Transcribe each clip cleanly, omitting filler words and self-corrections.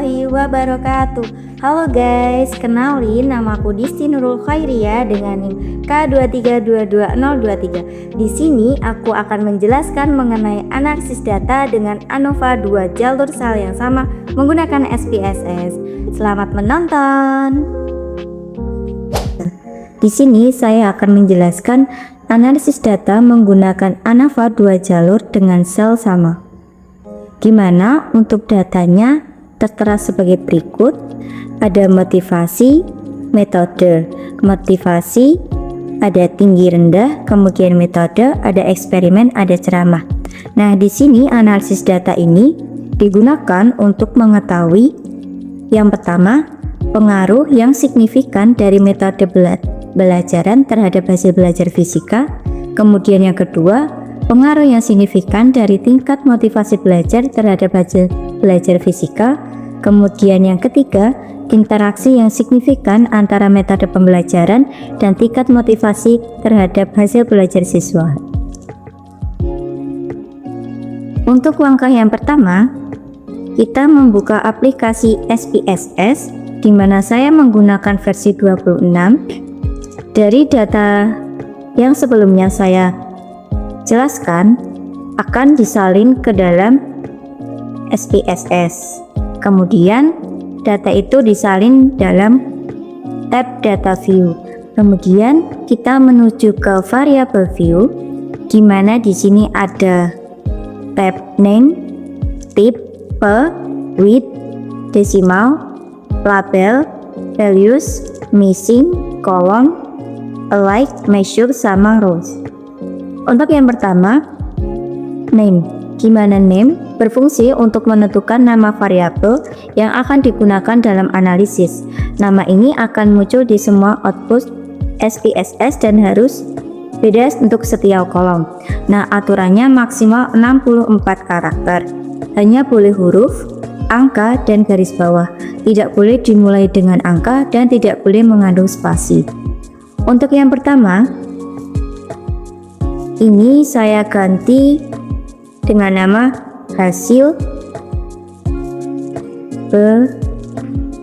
warahmatullahi wabarakatuh. Halo guys, kenalin namaku Disti Nurul Khairia dengan NIM K2322023. Di sini aku akan menjelaskan mengenai analisis data dengan ANOVA 2 jalur sel yang sama menggunakan SPSS. Selamat menonton. Di sini saya akan menjelaskan analisis data menggunakan ANOVA 2 jalur dengan sel sama. Gimana untuk datanya tertera sebagai berikut. Ada motivasi, metode, motivasi, ada tinggi rendah, kemudian metode, ada eksperimen, ada ceramah. Nah, di sini analisis data ini digunakan untuk mengetahui yang pertama, pengaruh yang signifikan dari metode belajaran terhadap hasil belajar fisika. Kemudian yang kedua, pengaruh yang signifikan dari tingkat motivasi belajar terhadap hasil belajar fisika. Kemudian yang ketiga, interaksi yang signifikan antara metode pembelajaran dan tingkat motivasi terhadap hasil belajar siswa. Untuk langkah yang pertama, kita membuka aplikasi SPSS, di mana saya menggunakan versi 26. Dari data yang sebelumnya saya jelaskan akan disalin ke dalam SPSS. Kemudian data itu disalin dalam tab data view. Kemudian kita menuju ke variable view, di mana di sini ada tab name, type, width, decimal, label, values, missing, column, alike, measure, sama rows. Untuk yang pertama, name. Gimana name? Berfungsi untuk menentukan nama variabel yang akan digunakan dalam analisis. Nama ini akan muncul di semua output SPSS dan harus beda untuk setiap kolom. Nah, aturannya maksimal 64 karakter. Hanya boleh huruf, angka, dan garis bawah. Tidak boleh dimulai dengan angka dan tidak boleh mengandung spasi. Untuk yang pertama, ini saya ganti dengan nama hasil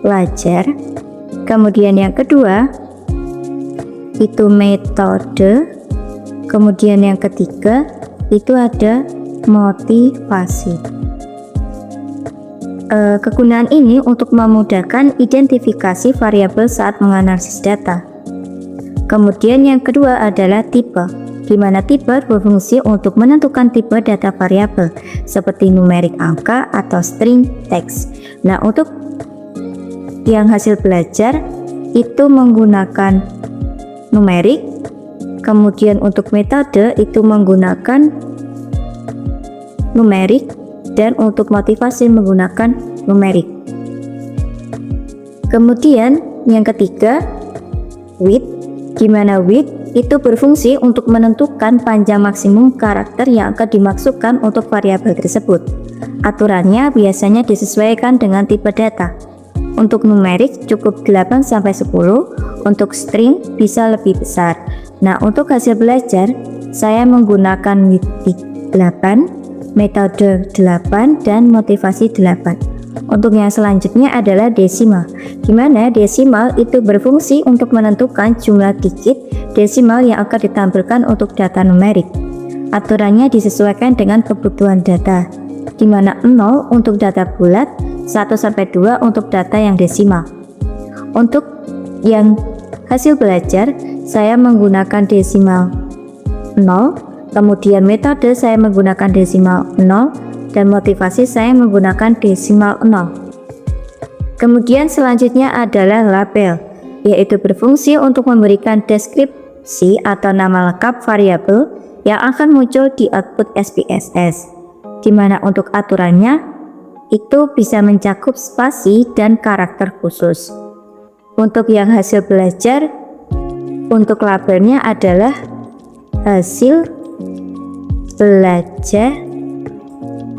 belajar. Kemudian yang kedua itu metode. Kemudian yang ketiga itu ada motivasi. Kegunaan ini untuk memudahkan identifikasi variabel saat menganalisis data. Kemudian yang kedua adalah tipe, di mana tipe berfungsi untuk menentukan tipe data variabel seperti numerik angka atau string teks. Nah, untuk yang hasil belajar itu menggunakan numerik, kemudian untuk metode itu menggunakan numerik, dan untuk motivasi menggunakan numerik. Kemudian yang ketiga, width, di mana width itu berfungsi untuk menentukan panjang maksimum karakter yang akan dimasukkan untuk variabel tersebut. Aturannya biasanya disesuaikan dengan tipe data. Untuk numerik cukup 8-10, untuk string bisa lebih besar. Nah, untuk hasil belajar saya menggunakan width 8, metode 8, dan motivasi 8. Untuk yang selanjutnya adalah desimal, di mana desimal itu berfungsi untuk menentukan jumlah digit desimal yang akan ditampilkan untuk data numerik. Aturannya disesuaikan dengan kebutuhan data, di mana 0 untuk data bulat, 1-2 untuk data yang desimal. Untuk yang hasil belajar saya menggunakan desimal 0, kemudian metode saya menggunakan desimal 0, dan motivasi saya menggunakan desimal 0. Kemudian selanjutnya adalah label, yaitu berfungsi untuk memberikan deskripsi atau nama lengkap variabel yang akan muncul di output SPSS, di mana untuk aturannya itu bisa mencakup spasi dan karakter khusus. Untuk yang hasil belajar, untuk labelnya adalah hasil belajar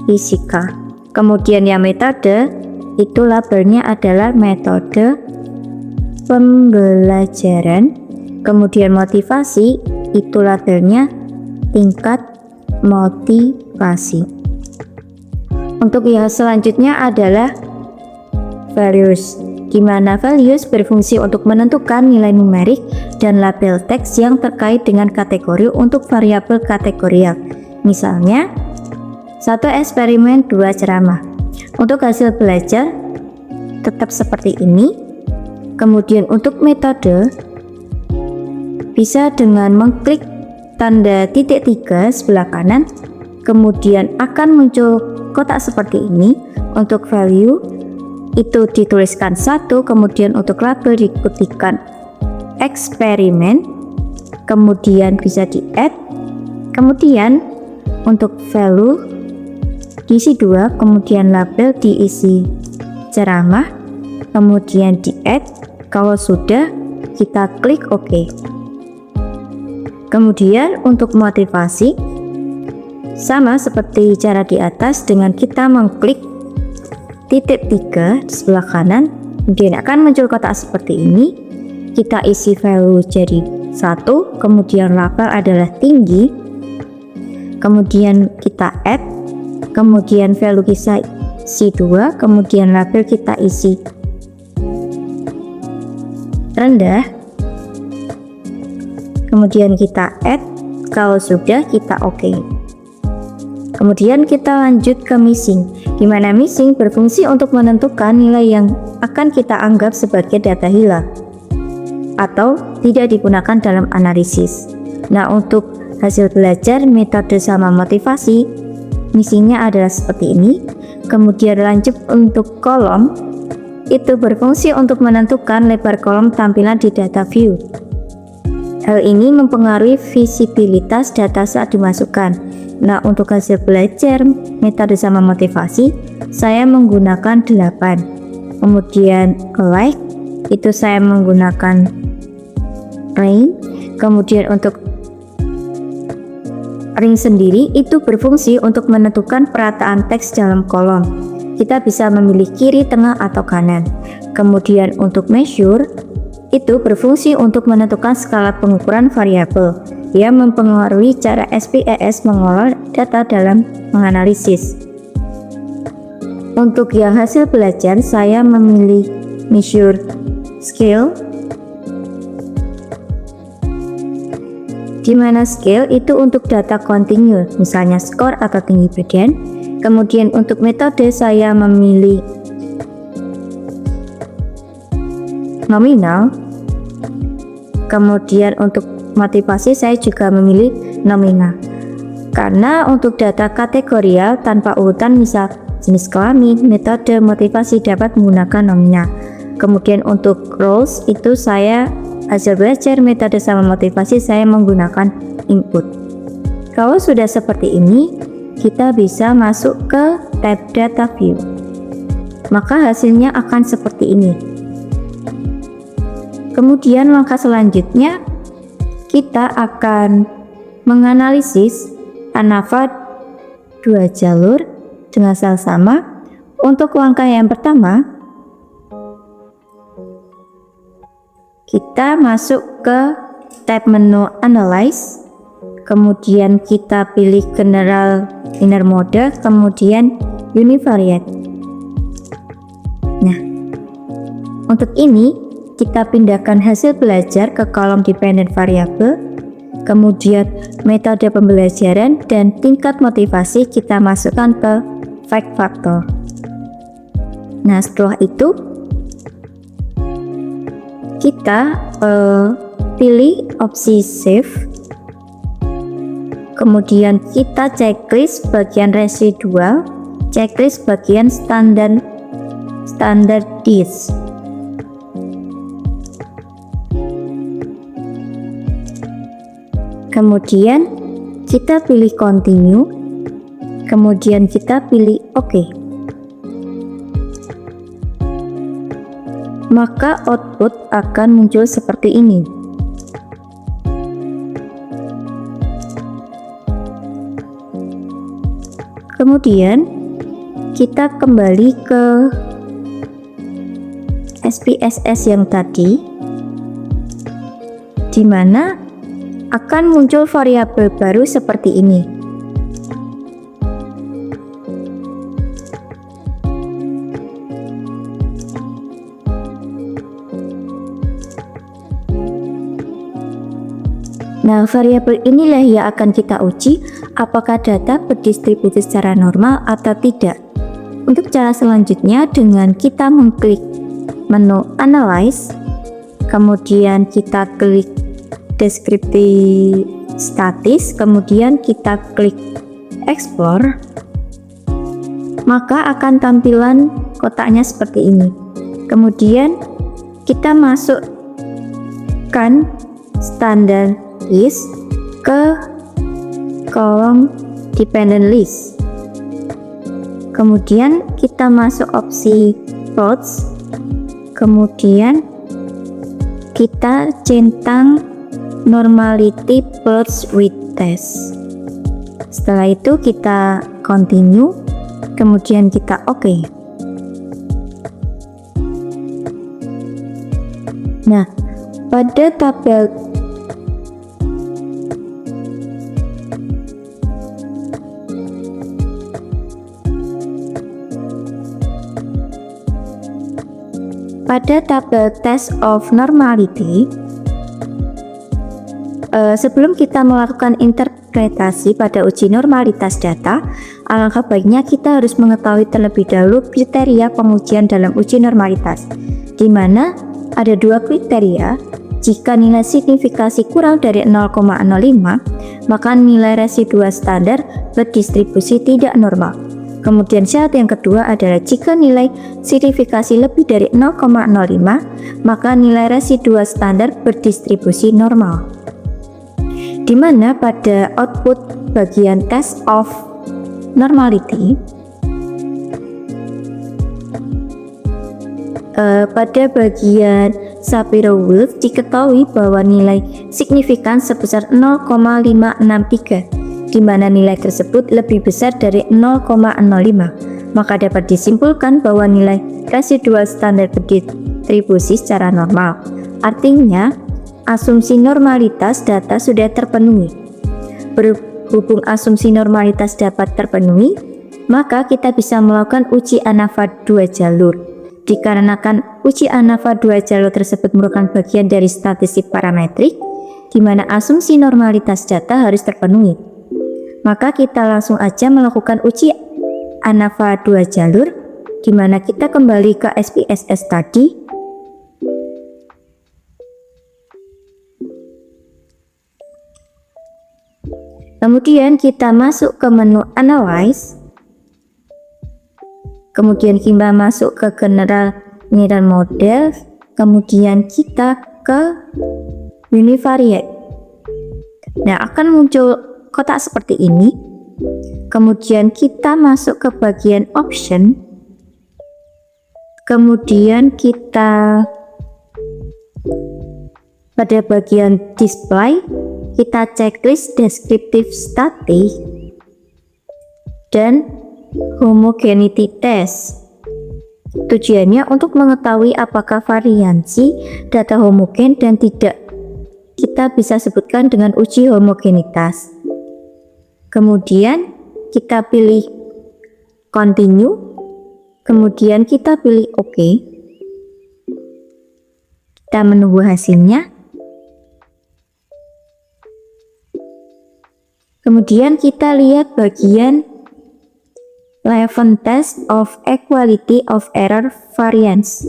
fisika. Kemudian yang metode itu labelnya adalah metode pembelajaran. Kemudian motivasi itu labelnya tingkat motivasi. Untuk yang selanjutnya adalah values, di mana values berfungsi untuk menentukan nilai numerik dan label teks yang terkait dengan kategori untuk variabel kategorial. Misalnya, 1 eksperimen 2 ceramah. Untuk hasil belajar tetap seperti ini. Kemudian untuk metode bisa dengan mengklik tanda titik 3 sebelah kanan, kemudian akan muncul kotak seperti ini. Untuk value itu dituliskan 1, kemudian untuk label diketikkan eksperimen, kemudian bisa di add, kemudian untuk value diisi 2, kemudian label diisi ceramah, kemudian di add. Kalau sudah, kita klik OK. Kemudian untuk motivasi sama seperti cara di atas, dengan kita mengklik titik 3 di sebelah kanan, kemudian akan muncul kotak seperti ini. Kita isi value jadi 1, kemudian label adalah tinggi, kemudian kita add, kemudian value kita isi 2, kemudian label kita isi rendah, kemudian kita add. Kalau sudah, kita OK. Kemudian kita lanjut ke missing, di mana missing berfungsi untuk menentukan nilai yang akan kita anggap sebagai data hilang atau tidak digunakan dalam analisis. Nah, untuk hasil belajar, metode sama motivasi, missingnya adalah seperti ini. Kemudian lanjut untuk kolom, itu berfungsi untuk menentukan lebar kolom tampilan di data view. Hal ini mempengaruhi visibilitas data saat dimasukkan. Nah, untuk hasil belajar metode sama motivasi, saya menggunakan 8. Kemudian like, itu saya menggunakan ring. Kemudian untuk ring sendiri itu berfungsi untuk menentukan perataan teks dalam kolom. Kita bisa memilih kiri, tengah, atau kanan. Kemudian untuk measure, itu berfungsi untuk menentukan skala pengukuran variabel yang mempengaruhi cara SPSS mengolah data dalam menganalisis. Untuk yang hasil belajar, saya memilih measure scale, di mana scale itu untuk data kontinu, misalnya skor atau tinggi badan. Kemudian untuk metode saya memilih nominal. Kemudian untuk motivasi saya juga memilih nominal, karena untuk data kategorial tanpa urutan misal jenis kelamin, metode motivasi dapat menggunakan nominal. Kemudian untuk roles itu saya hasil belajar metode sama motivasi saya menggunakan input. Kalau sudah seperti ini, kita bisa masuk ke tab data view, maka hasilnya akan seperti ini. Kemudian langkah selanjutnya kita akan menganalisis ANAVA 2 jalur dengan sel sama. Untuk langkah yang pertama, kita masuk ke tab menu Analyze, kemudian kita pilih General Inner Mode, kemudian Univariate. Nah, untuk ini kita pindahkan hasil belajar ke kolom dependent variable, kemudian metode pembelajaran dan tingkat motivasi kita masukkan ke fact factor. Nah, setelah itu kita pilih opsi save, kemudian kita checklist bagian residual, checklist bagian standar disk. Kemudian kita pilih continue, kemudian kita pilih OK. Maka output akan muncul seperti ini. Kemudian kita kembali ke SPSS yang tadi, di mana akan muncul variabel baru seperti ini. Nah, variabel inilah yang akan kita uji apakah data berdistribusi secara normal atau tidak. Untuk cara selanjutnya, dengan kita mengklik menu Analyze, kemudian kita klik Descriptive Statis, kemudian kita klik Explore, maka akan tampilan kotaknya seperti ini. Kemudian kita masukkan standar list ke kolom dependent list. Kemudian kita masuk opsi plots, kemudian kita centang normality plots with test. Setelah itu kita continue, kemudian kita OK. Nah, pada tabel test of normality, sebelum kita melakukan interpretasi pada uji normalitas data, alangkah baiknya kita harus mengetahui terlebih dahulu kriteria pengujian dalam uji normalitas, di mana ada dua kriteria. Jika nilai signifikasi kurang dari 0,05, maka nilai residual standar berdistribusi tidak normal. Kemudian syarat yang kedua adalah jika nilai signifikasi lebih dari 0,05, maka nilai residual standar berdistribusi normal. Di mana pada output bagian test of normality, pada bagian Shapiro-Wilk diketahui bahwa nilai signifikan sebesar 0,563, di mana nilai tersebut lebih besar dari 0,05, maka dapat disimpulkan bahwa nilai residual standar berdistribusi secara normal. Artinya, asumsi normalitas data sudah terpenuhi. Berhubung asumsi normalitas dapat terpenuhi, maka kita bisa melakukan uji ANOVA 2 jalur. Dikarenakan uji ANOVA 2 jalur tersebut merupakan bagian dari statistik parametrik, di mana asumsi normalitas data harus terpenuhi. Maka kita langsung aja melakukan uji ANOVA 2 jalur, di mana kita kembali ke SPSS tadi. Kemudian kita masuk ke menu Analyze. Kemudian kita masuk ke General Neural Model. Kemudian kita ke Univariate. Nah, akan muncul kotak seperti ini. Kemudian kita masuk ke bagian option, kemudian kita pada bagian display kita checklist descriptive static dan homogeneity test. Tujuannya untuk mengetahui apakah variansi data homogen dan tidak. Kita bisa sebutkan dengan uji homogenitas. Kemudian kita pilih continue, kemudian kita pilih OK. Kita menunggu hasilnya. Kemudian kita lihat bagian 11 test of equality of error variance.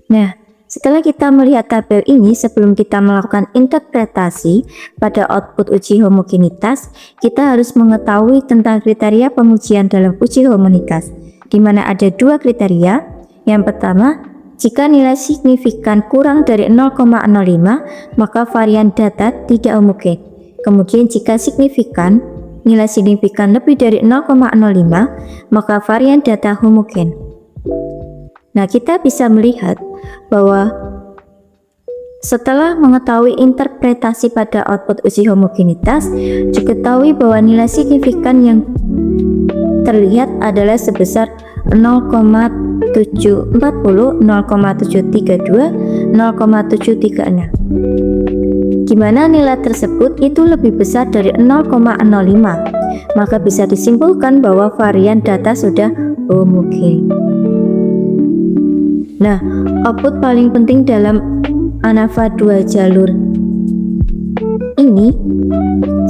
Nah, setelah kita melihat tabel ini, sebelum kita melakukan interpretasi pada output uji homogenitas, kita harus mengetahui tentang kriteria pengujian dalam uji homogenitas, di mana ada dua kriteria. Yang pertama, jika nilai signifikan kurang dari 0,05, maka varian data tidak homogen. Kemudian jika nilai signifikan lebih dari 0,05, maka varian data homogen. Nah, kita bisa melihat bahwa setelah mengetahui interpretasi pada output uji homogenitas, diketahui bahwa nilai signifikan yang terlihat adalah sebesar 0,740, 0,732, 0,736. Gimana nilai tersebut itu lebih besar dari 0,05, maka bisa disimpulkan bahwa varian data sudah homogen. Nah, output paling penting dalam ANAVA 2 jalur ini,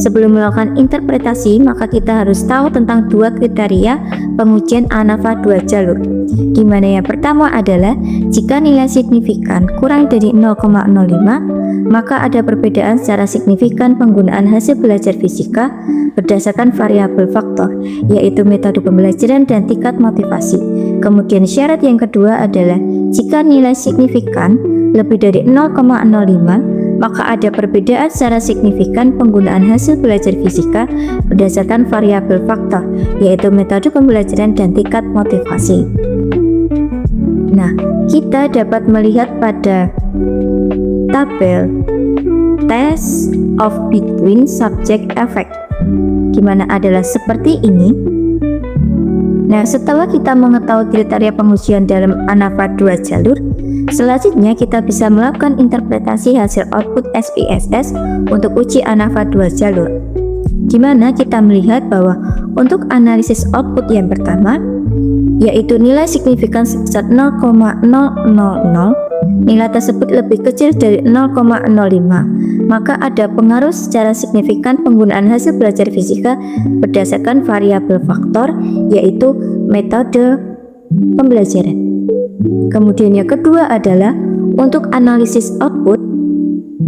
sebelum melakukan interpretasi, maka kita harus tahu tentang dua kriteria pengujian ANAVA 2 jalur. Di mana yang pertama adalah jika nilai signifikan kurang dari 0,05, maka ada perbedaan secara signifikan penggunaan hasil belajar fisika berdasarkan variabel faktor, yaitu metode pembelajaran dan tingkat motivasi. Kemudian syarat yang kedua adalah jika nilai signifikan lebih dari 0,05, maka ada perbedaan secara signifikan penggunaan hasil belajar fisika berdasarkan variabel faktor, yaitu metode pembelajaran dan tingkat motivasi. Nah, kita dapat melihat pada tabel test of between subject effect, di mana adalah seperti ini. Nah, setelah kita mengetahui kriteria pengujian dalam ANAVA 2 jalur, selanjutnya kita bisa melakukan interpretasi hasil output SPSS untuk uji ANAVA 2 jalur, di mana kita melihat bahwa untuk analisis output yang pertama, yaitu nilai signifikan sebesar 0,000, nilai tersebut lebih kecil dari 0,05, maka ada pengaruh secara signifikan penggunaan hasil belajar fisika berdasarkan variabel faktor, yaitu metode pembelajaran. Kemudian yang kedua adalah untuk analisis output.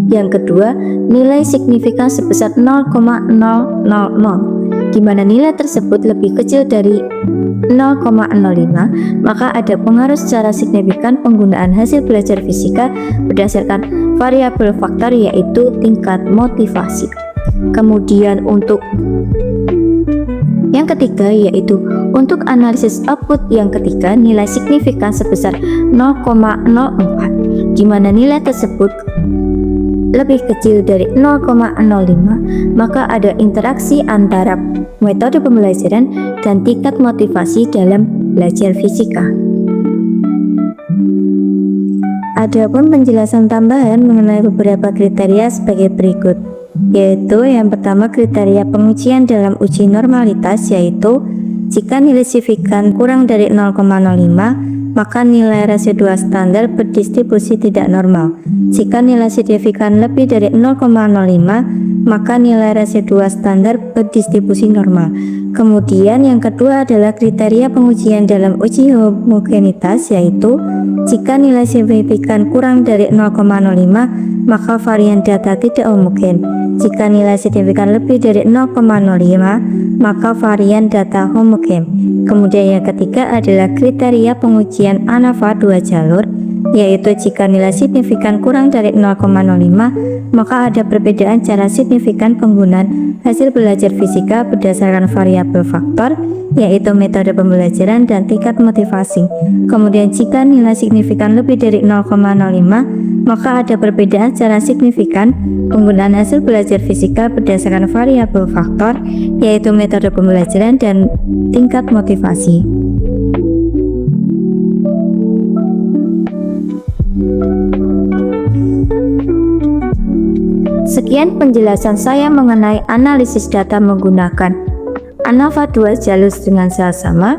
Yang kedua, nilai signifikan sebesar 0,000, di mana nilai tersebut lebih kecil dari 0,05, maka ada pengaruh secara signifikan penggunaan hasil belajar fisika berdasarkan variabel faktor, yaitu tingkat motivasi. Kemudian untuk yang ketiga, yaitu untuk analisis output yang ketiga, nilai signifikan sebesar 0,04, di mana nilai tersebut lebih kecil dari 0,05, maka ada interaksi antara metode pembelajaran dan tingkat motivasi dalam belajar fisika. Adapun penjelasan tambahan mengenai beberapa kriteria sebagai berikut, yaitu yang pertama kriteria pengujian dalam uji normalitas, yaitu jika nilai signifikan kurang dari 0,05, maka nilai residual standar berdistribusi tidak normal. Jika nilai signifikan lebih dari 0,05, maka nilai residual standar berdistribusi normal. Kemudian yang kedua adalah kriteria pengujian dalam uji homogenitas, yaitu jika nilai signifikan kurang dari 0,05, maka varian data tidak homogen. Jika nilai signifikan lebih dari 0,05, maka varian data homogen. Kemudian yang ketiga adalah kriteria pengujian ANAVA 2 jalur, yaitu jika nilai signifikan kurang dari 0,05, maka ada perbedaan secara signifikan penggunaan hasil belajar fisika berdasarkan variabel faktor, yaitu metode pembelajaran dan tingkat motivasi. Kemudian jika nilai signifikan lebih dari 0,05, maka ada perbedaan secara signifikan penggunaan hasil belajar fisika berdasarkan variabel faktor, yaitu metode pembelajaran dan tingkat motivasi. Sekian penjelasan saya mengenai analisis data menggunakan ANAVA 2 jalur dengan seksama.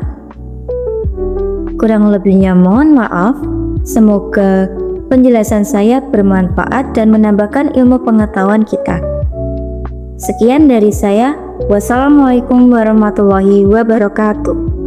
Kurang lebihnya mohon maaf. Semoga penjelasan saya bermanfaat dan menambahkan ilmu pengetahuan kita. Sekian dari saya. Wassalamualaikum warahmatullahi wabarakatuh.